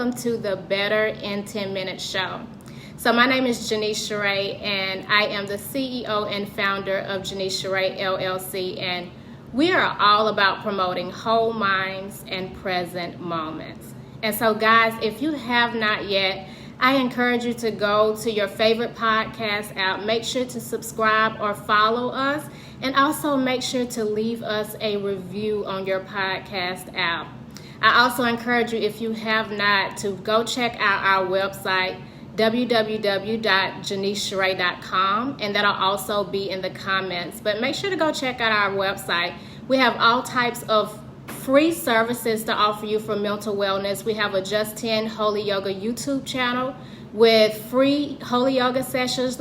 welcome to the Better in 10 Minutes show. So my name is Janice Sheree, and I am the CEO and founder of Janice Sheree LLC, and we are all about promoting whole minds and present moments. And so guys, if you have not yet, I encourage you to go to your favorite podcast app. Make sure to subscribe or follow us, and also make sure to leave us a review on your podcast app. I also encourage you, if you have not, to go check out our website, www.janicesheree.com, and that'll also be in the comments. But make sure to go check out our website. We have all types of free services to offer you for mental wellness. We have a Just 10 Holy Yoga YouTube channel with free Holy Yoga sessions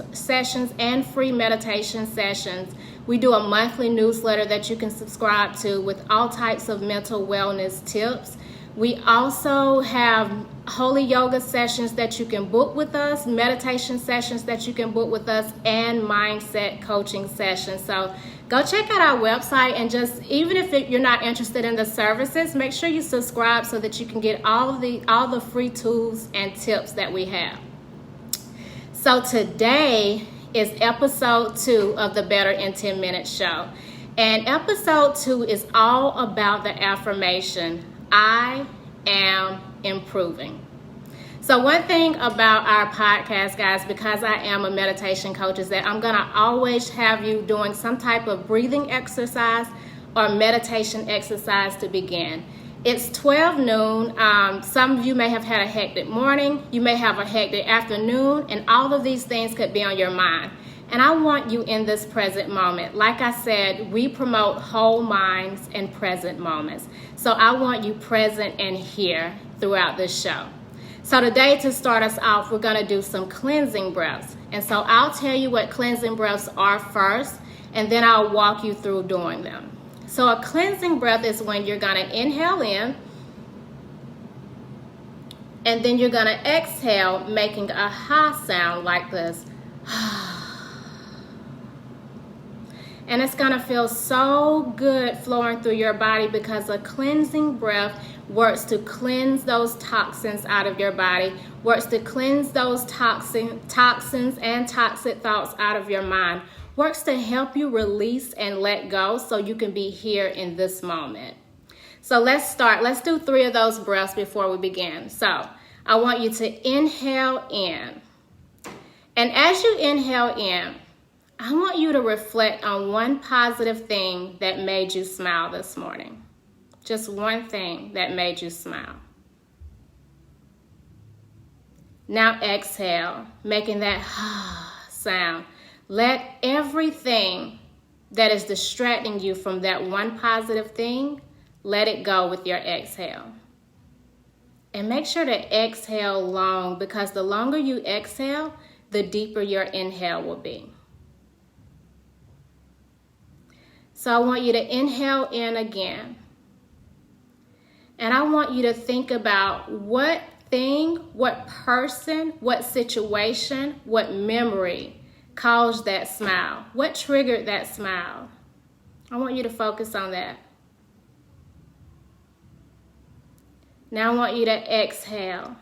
and free meditation sessions. We do a monthly newsletter that you can subscribe to with all types of mental wellness tips. We also have Holy Yoga sessions that you can book with us, meditation sessions that you can book with us, and mindset coaching sessions. So go check out our website, and just, even if you're not interested in the services, make sure you subscribe so that you can get all the free tools and tips that we have. So today is episode 2 of the Better in 10 Minutes show. And episode 2 is all about the affirmation, I am improving. So one thing about our podcast, guys, because I am a meditation coach, is that I'm going to always have you doing some type of breathing exercise or meditation exercise to begin. It's 12 noon. Some of you may have had a hectic morning. You may have a hectic afternoon, and all of these things could be on your mind. And I want you in this present moment. Like I said, we promote whole minds and present moments. So I want you present and here throughout this show. So today, to start us off, we're going to do some cleansing breaths. And so I'll tell you what cleansing breaths are first, and then I'll walk you through doing them. So a cleansing breath is when you're going to inhale in, and then you're going to exhale, making a ha sound like this. And it's going to feel so good flowing through your body, because a cleansing breath works to cleanse those toxins out of your body, works to cleanse those toxins and toxic thoughts out of your mind, works to help you release and let go so you can be here in this moment. So let's start. Let's do 3 of those breaths before we begin. So I want you to inhale in. And as you inhale in, I want you to reflect on one positive thing that made you smile this morning. Just one thing that made you smile. Now exhale, making that sound. Let everything that is distracting you from that one positive thing, let it go with your exhale. And make sure to exhale long, because the longer you exhale, the deeper your inhale will be. So I want you to inhale in again. And I want you to think about what thing, what person, what situation, what memory caused that smile. What triggered that smile? I want you to focus on that. Now I want you to exhale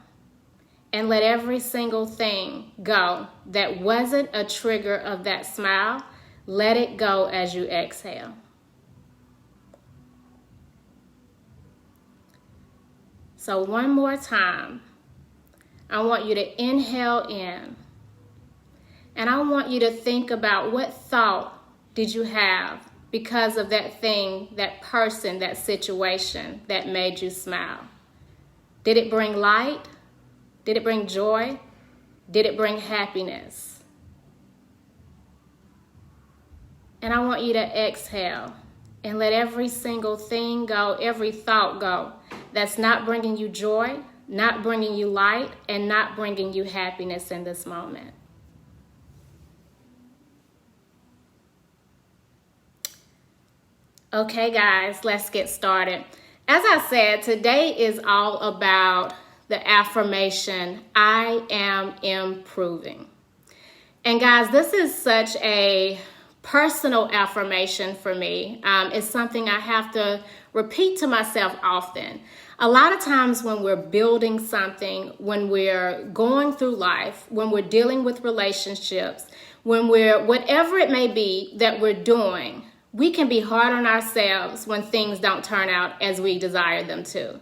and let every single thing go that wasn't a trigger of that smile. Let it go as you exhale. So one more time, I want you to inhale in. And I want you to think about, what thought did you have because of that thing, that person, that situation that made you smile? Did it bring light? Did it bring joy? Did it bring happiness? And I want you to exhale and let every single thing go, every thought go that's not bringing you joy, not bringing you light, and not bringing you happiness in this moment. Okay, guys, let's get started. As I said, today is all about the affirmation, I am improving. And guys, this is such a personal affirmation for me. It's something I have to repeat to myself often. A lot of times when we're building something, when we're going through life, when we're dealing with relationships, when we're, whatever it may be that we're doing, we can be hard on ourselves when things don't turn out as we desire them to.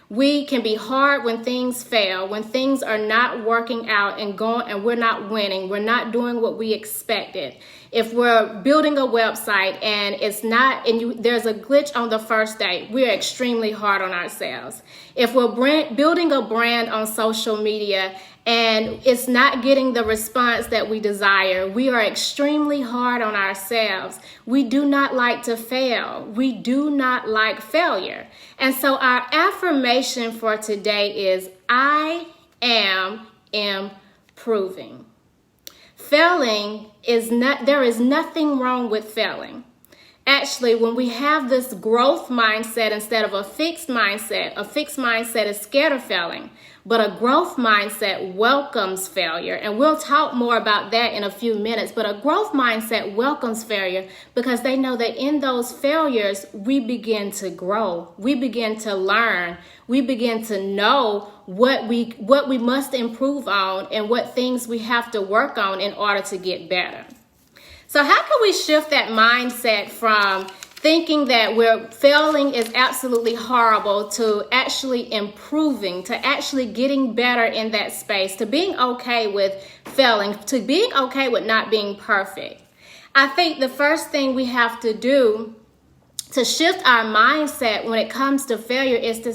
We can be hard when things fail, when things are not working out and we're not winning, we're not doing what we expected. If we're building a website and it's not, there's a glitch on the first day, we're extremely hard on ourselves. If we're building a brand on social media and it's not getting the response that we desire, we are extremely hard on ourselves. We do not like to fail. We do not like failure. And so our affirmation for today is, I am improving. There is nothing wrong with failing. Actually, when we have this growth mindset instead of a fixed mindset is scared of failing, but a growth mindset welcomes failure. And we'll talk more about that in a few minutes, but a growth mindset welcomes failure because they know that in those failures, we begin to grow. We begin to learn. We begin to know what we must improve on and what things we have to work on in order to get better. So how can we shift that mindset from thinking that failing is absolutely horrible to actually improving, to actually getting better in that space, to being okay with failing, to being okay with not being perfect? I think the first thing we have to do to shift our mindset when it comes to failure is to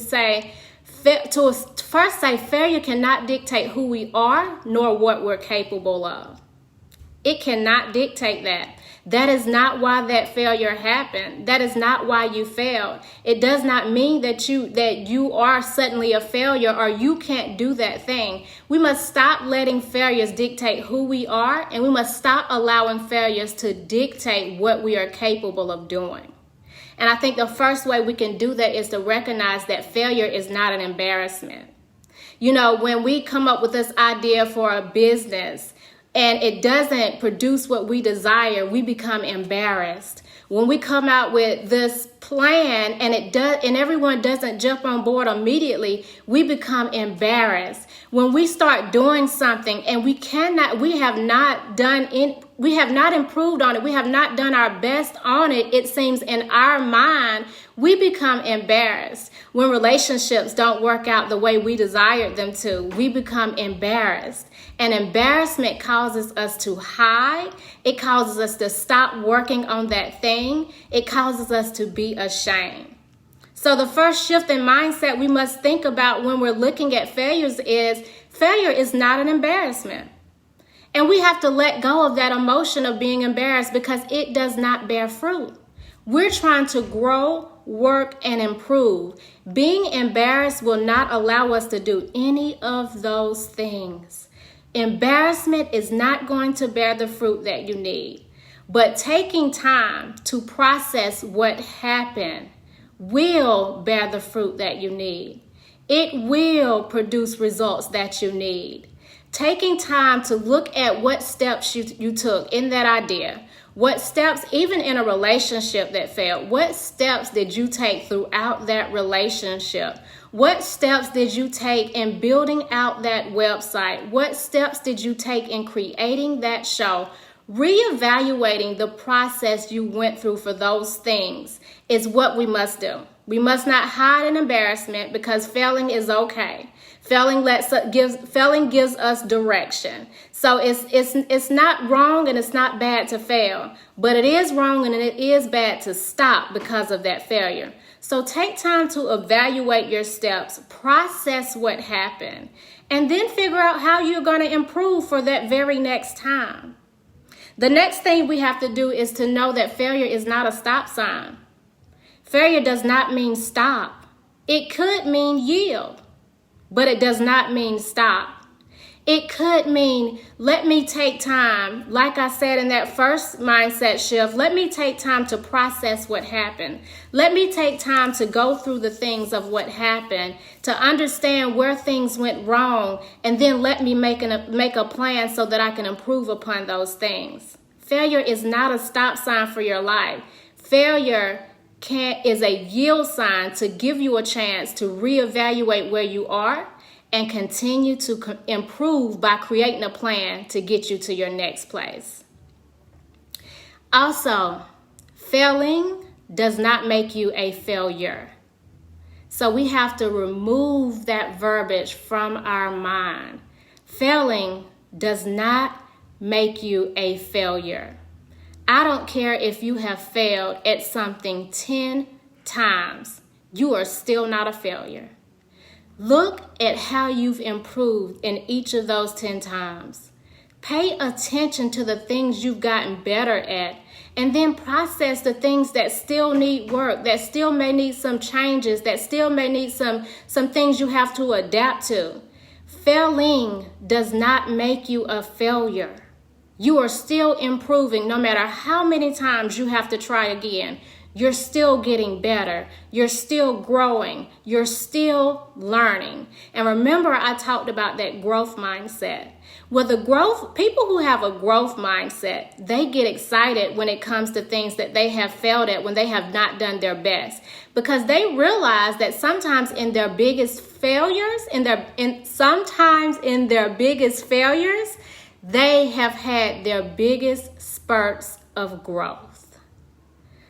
first say failure cannot dictate who we are nor what we're capable of. It cannot dictate that. That is not why that failure happened. That is not why you failed. It does not mean that you are suddenly a failure or you can't do that thing. We must stop letting failures dictate who we are, and we must stop allowing failures to dictate what we are capable of doing. And I think the first way we can do that is to recognize that failure is not an embarrassment. You know, when we come up with this idea for a business, and it doesn't produce what we desire, we become embarrassed. When we come out with this plan and everyone doesn't jump on board immediately, we become embarrassed. When we start doing something and we have not improved on it, we have not done our best on it, it seems in our mind, we become embarrassed. When relationships don't work out the way we desired them to, we become embarrassed. And embarrassment causes us to hide. It causes us to stop working on that thing. It causes us to be ashamed. So the first shift in mindset we must think about when we're looking at failures is failure is not an embarrassment. And we have to let go of that emotion of being embarrassed because it does not bear fruit. We're trying to grow, work, and improve. Being embarrassed will not allow us to do any of those things. Embarrassment is not going to bear the fruit that you need. But taking time to process what happened will bear the fruit that you need. It will produce results that you need. Taking time to look at what steps you took in that idea, what steps, even in a relationship that failed, what steps did you take throughout that relationship? What steps did you take in building out that website? What steps did you take in creating that show? Reevaluating the process you went through for those things is what we must do. We must not hide in embarrassment because failing is okay. Failing gives us direction. So it's not wrong and it's not bad to fail, but it is wrong and it is bad to stop because of that failure. So take time to evaluate your steps, process what happened, and then figure out how you're going to improve for that very next time. The next thing we have to do is to know that failure is not a stop sign. Failure does not mean stop. It could mean yield, but it does not mean stop. It could mean, let me take time, like I said in that first mindset shift, let me take time to process what happened. Let me take time to go through the things of what happened, to understand where things went wrong, and then let me make a plan so that I can improve upon those things. Failure is not a stop sign for your life. Failure is a yield sign to give you a chance to reevaluate where you are and continue to improve by creating a plan to get you to your next place. Also, failing does not make you a failure. So we have to remove that verbiage from our mind. Failing does not make you a failure. I don't care if you have failed at something 10 times. You are still not a failure. Look at how you've improved in each of those 10 times. Pay attention to the things you've gotten better at, and then process the things that still need work, that still may need some changes, that still may need some things you have to adapt to. Failing does not make you a failure. You are still improving no matter how many times you have to try again. You're still getting better. You're still growing. You're still learning. And remember, I talked about that growth mindset. Well, people who have a growth mindset, they get excited when it comes to things that they have failed at, when they have not done their best, because they realize that sometimes in their biggest failures, they have had their biggest spurts of growth.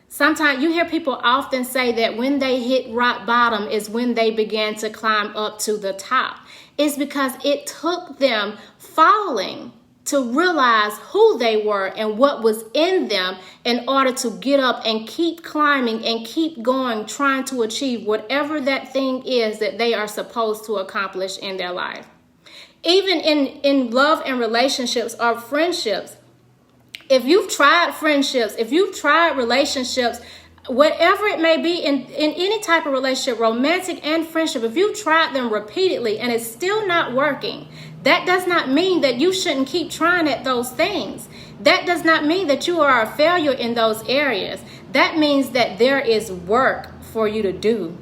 Sometimes you hear people often say that when they hit rock bottom is when they began to climb up to the top. It's because it took them falling to realize who they were and what was in them in order to get up and keep climbing and keep going, trying to achieve whatever that thing is that they are supposed to accomplish in their life. Even in love and relationships or friendships, if you've tried friendships, if you've tried relationships, whatever it may be in any type of relationship, romantic and friendship, if you've tried them repeatedly and it's still not working, that does not mean that you shouldn't keep trying at those things. That does not mean that you are a failure in those areas. That means that there is work for you to do.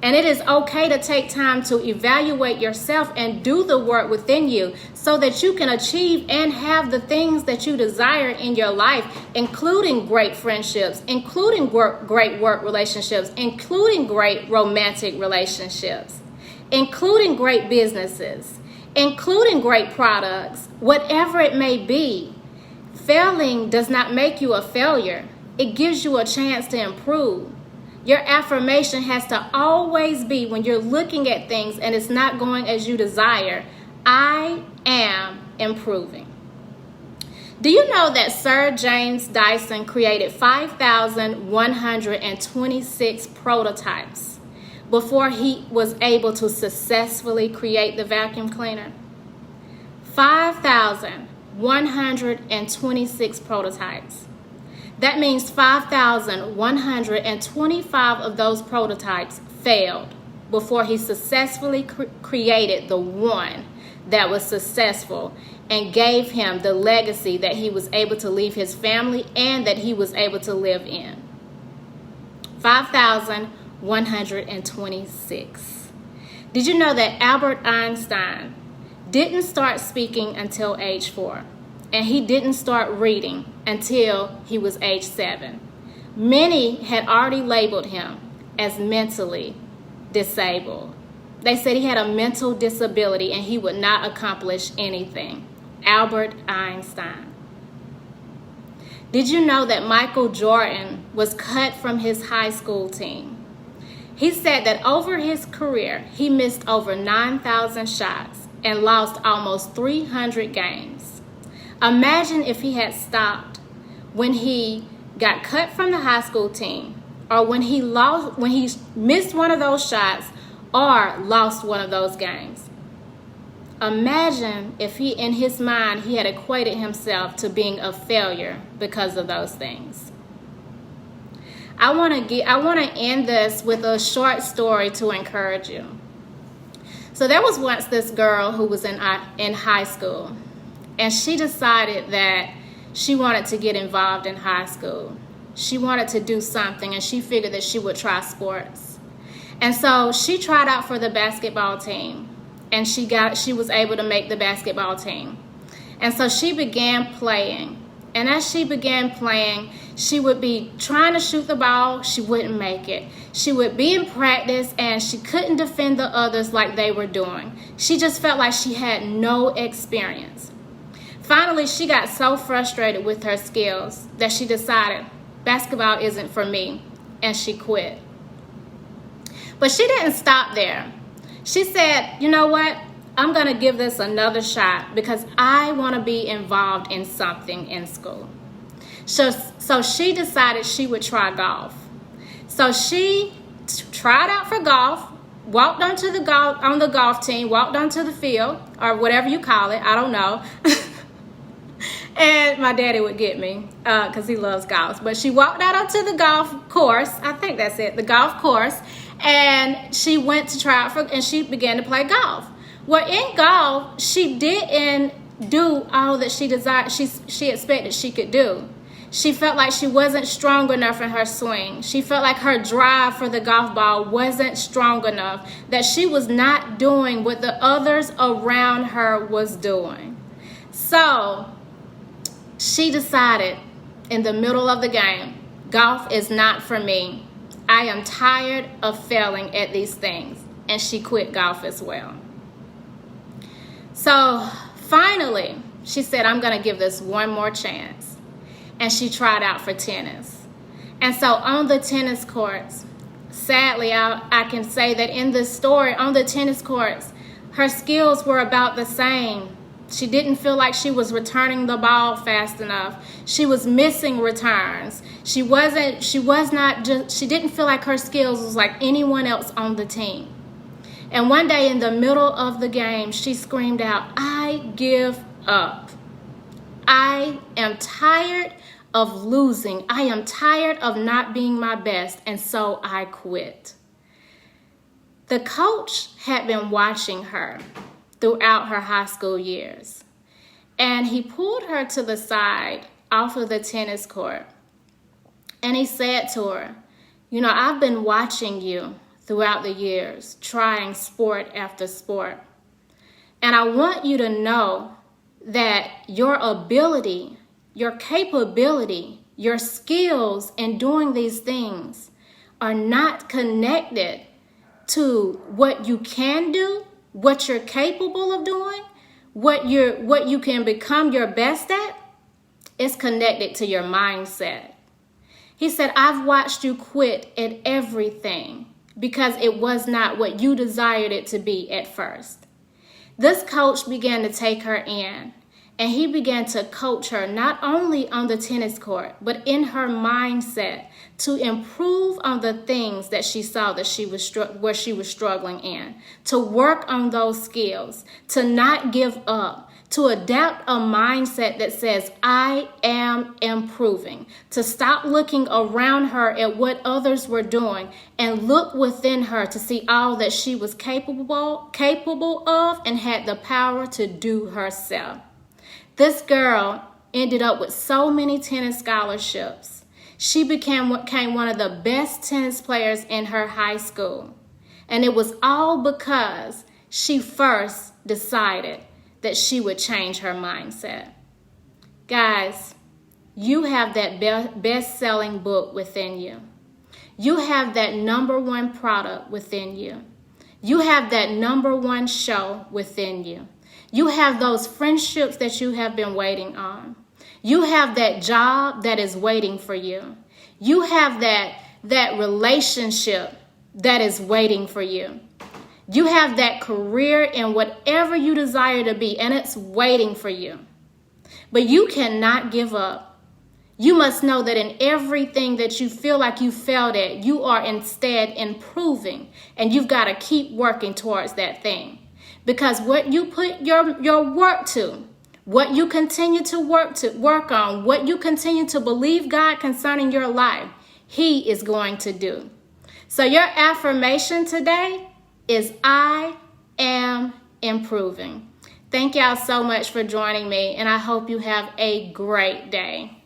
And it is okay to take time to evaluate yourself and do the work within you so that you can achieve and have the things that you desire in your life, including great friendships, including great work relationships, including great romantic relationships, including great businesses, including great products, whatever it may be. Failing does not make you a failure. It gives you a chance to improve. Your affirmation has to always be, when you're looking at things and it's not going as you desire, I am improving. Do you know that Sir James Dyson created 5,126 prototypes before he was able to successfully create the vacuum cleaner? 5,126 prototypes. That means 5,125 of those prototypes failed before he successfully created the one that was successful and gave him the legacy that he was able to leave his family and that he was able to live in. 5,126. Did you know that Albert Einstein didn't start speaking until age 4? And he didn't start reading until he was age 7. Many had already labeled him as mentally disabled. They said he had a mental disability and he would not accomplish anything. Albert Einstein. Did you know that Michael Jordan was cut from his high school team? He said that over his career, he missed over 9,000 shots and lost almost 300 games. Imagine if he had stopped when he got cut from the high school team, or when he missed one of those shots or lost one of those games. Imagine if in his mind, he had equated himself to being a failure because of those things. I want to end this with a short story to encourage you. So there was once this girl who was in high school. And she decided that she wanted to get involved in high school. She wanted to do something, and she figured that she would try sports. And so she tried out for the basketball team, and she was able to make the basketball team. And so she began playing. And as she began playing, she would be trying to shoot the ball. She wouldn't make it. She would be in practice and she couldn't defend the others like they were doing. She just felt like she had no experience. Finally, she got so frustrated with her skills that she decided basketball isn't for me, and she quit. But she didn't stop there. She said, you know what? I'm going to give this another shot because I want to be involved in something in school. So she decided she would try golf. So she tried out for golf, walked onto the golf team, walked onto the field, or whatever you call it. I don't know. And my daddy would get me because he loves golf. But she walked out onto the golf course. I think that's it, the golf course. And she went to try out and she began to play golf. Well, in golf, she didn't do all that she desired. She expected she could do. She felt like she wasn't strong enough in her swing. She felt like her drive for the golf ball wasn't strong enough, that she was not doing what the others around her was doing. So she decided in the middle of the game, golf is not for me. I am tired of failing at these things. And she quit golf as well. So finally, she said, I'm going to give this one more chance. And she tried out for tennis. And so on the tennis courts, sadly, I can say that in this story, on the tennis courts, her skills were about the same. She didn't feel like she was returning the ball fast enough. She was missing returns. She didn't feel like her skills was like anyone else on the team. And one day in the middle of the game, she screamed out, I give up. I am tired of losing. I am tired of not being my best, and so I quit. The coach had been watching her throughout her high school years, and he pulled her to the side off of the tennis court, and he said to her, you know, I've been watching you throughout the years, trying sport after sport. And I want you to know that your ability, your capability, your skills in doing these things are not connected to what you can do, what you're capable of doing, what you can become your best at. It's connected to your mindset. He said, I've watched you quit at everything because it was not what you desired it to be at first. This coach began to take her in, and he began to coach her not only on the tennis court, but in her mindset to improve on the things that she saw that where she was struggling in, to work on those skills, to not give up, to adapt a mindset that says, I am improving, to stop looking around her at what others were doing and look within her to see all that she was capable of and had the power to do herself. This girl ended up with so many tennis scholarships. She became one of the best tennis players in her high school. And it was all because she first decided that she would change her mindset. Guys, you have that best-selling book within you. You have that #1 product within you. You have that #1 show within you. You have those friendships that you have been waiting on. You have that job that is waiting for you. You have that relationship that is waiting for you. You have that career in whatever you desire to be, and it's waiting for you. But you cannot give up. You must know that in everything that you feel like you failed at, you are instead improving, and you've got to keep working towards that thing. Because what you put your work to, what you continue to work on, what you continue to believe God concerning your life, He is going to do. So your affirmation today is I am improving. Thank y'all so much for joining me, and I hope you have a great day.